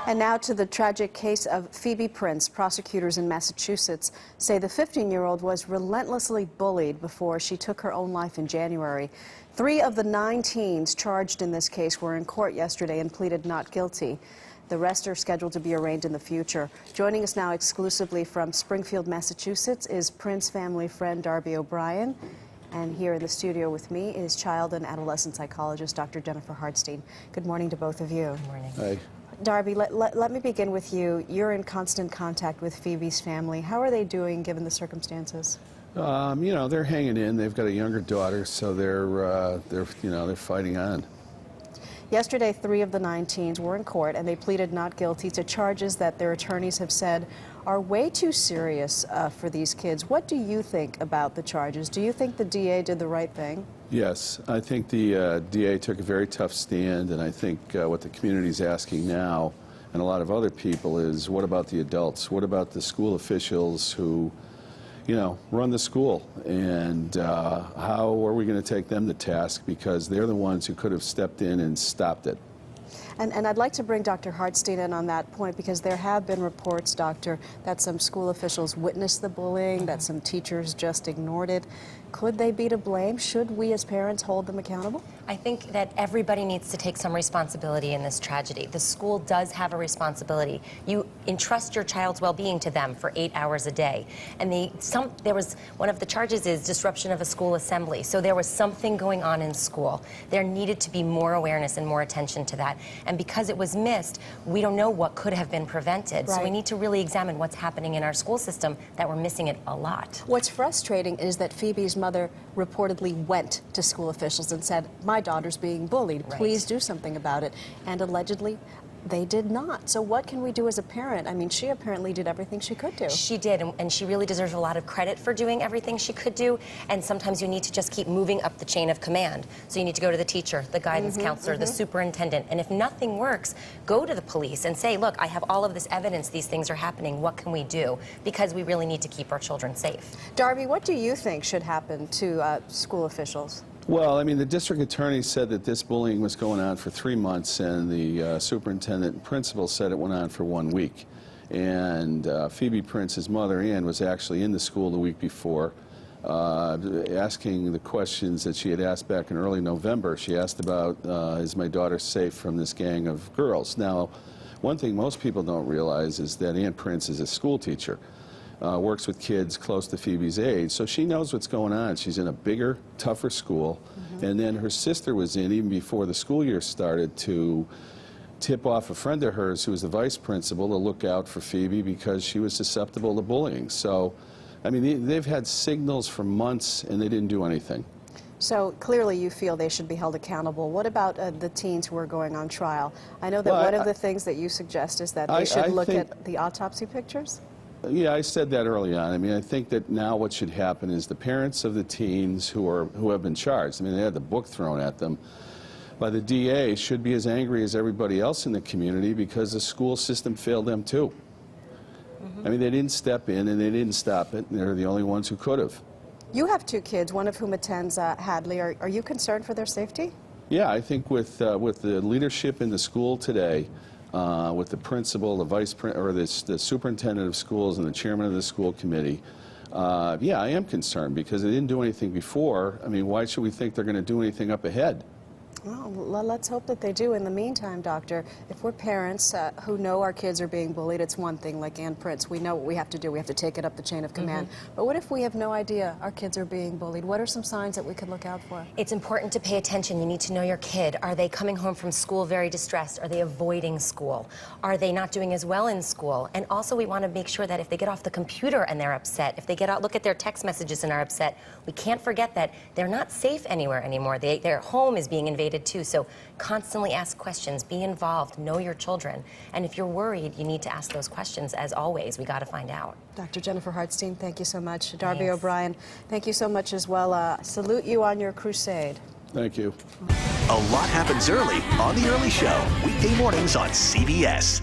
And now to the tragic case of Phoebe Prince. Prosecutors in Massachusetts say the 15-year-old was relentlessly bullied before she took her own life in January. 3 of the 9 teens charged in this case were in court yesterday and pleaded not guilty. The rest are scheduled to be arraigned in the future. Joining us now exclusively from Springfield, Massachusetts is Prince family friend Darby O'Brien. And here in the studio with me is child and adolescent psychologist Dr. Jennifer Hartstein. Good morning to both of you. Good morning. Hi. Darby, let me begin with you. You're in constant contact with Phoebe's family. How are they doing given the circumstances? You know, they're hanging in. They've got a younger daughter, so they're fighting on. Yesterday, 3 of the 9 teens were in court, and they pleaded not guilty to charges that their attorneys have said are way too serious for these kids. What do you think about the charges? Do you think the DA did the right thing? Yes, I think the DA took a very tough stand, and I think what the community's asking now, and a lot of other people, is what about the adults? What about the school officials who, you know, run the school? And how are we going to take them to task? Because they're the ones who could have stepped in and stopped it. And I'd like to bring Dr. Hartstein in on that point, because there have been reports, Doctor, that some school officials witnessed the bullying, that some teachers just ignored it. Could they be to blame? Should we as parents hold them accountable? I think that everybody needs to take some responsibility in this tragedy. The school does have a responsibility. You entrust your child's well-being to them for 8 hours a day. And there was one of the charges is disruption of a school assembly. So there was something going on in school. There needed to be more awareness and more attention to that. And because it was missed, we don't know what could have been prevented. Right. So we need to really examine what's happening in our school system, that we're missing it a lot. What's frustrating is that Phoebe's mother reportedly went to school officials and said, my daughter's being bullied, please do something about it. And allegedly, they did not. So what can we do as a parent? I mean, she apparently did everything she could do. She did, and she really deserves a lot of credit for doing everything she could do. And sometimes you need to just keep moving up the chain of command. So you need to go to the teacher, the guidance counselor, the superintendent. And if nothing works, go to the police and say, look, I have all of this evidence these things are happening. What can we do? Because we really need to keep our children safe. Darby, what do you think should happen to school officials? Well, I mean, the district attorney said that this bullying was going on for 3 months, and the superintendent and principal said it went on for 1 week. And Phoebe Prince's mother, Ann, was actually in the school the week before, asking the questions that she had asked back in early November. She asked about, is my daughter safe from this gang of girls? Now, one thing most people don't realize is that Ann Prince is a school teacher. Works with kids close to Phoebe's age, so she knows what's going on. She's in a bigger, tougher school, and then her sister was in, even before the school year started, to tip off a friend of hers who was the vice principal to look out for Phoebe because she was susceptible to bullying. So, I mean, they've had signals for months, and they didn't do anything. So clearly you feel they should be held accountable. What about the teens who are going on trial? I know that one of the things that you suggest is that they should look at the autopsy pictures? Yeah, I said that early on. I mean, I think that now what should happen is the parents of the teens who have been charged, I mean, they had the book thrown at them by the DA, should be as angry as everybody else in the community because the school system failed them too. I mean, they didn't step in and they didn't stop it, and they're the only ones who could have. You have 2 kids, one of whom attends Hadley. Are you concerned for their safety? Yeah, I think with the leadership in the school today, with the principal, the the superintendent of schools, and the chairman of the school committee, yeah, I am concerned because they didn't do anything before. I mean, why should we think they're going to do anything up ahead? Well, let's hope that they do. In the meantime, Doctor, if we're parents who know our kids are being bullied, it's one thing, like Ann Prince. We know what we have to do. We have to take it up the chain of command. But what if we have no idea our kids are being bullied? What are some signs that we could look out for? It's important to pay attention. You need to know your kid. Are they coming home from school very distressed? Are they avoiding school? Are they not doing as well in school? And also, we want to make sure that if they get off the computer and they're upset, if they get out, look at their text messages and are upset, we can't forget that they're not safe anywhere anymore. Their home is being invaded too. So constantly ask questions, be involved, know your children. And if you're worried, you need to ask those questions. As always, we got to find out. Dr. Jennifer Hartstein, thank you so much. Darby O'Brien, thank you so much as well. Salute you on your crusade. Thank you. A lot happens early on The Early Show, weekday mornings on CBS.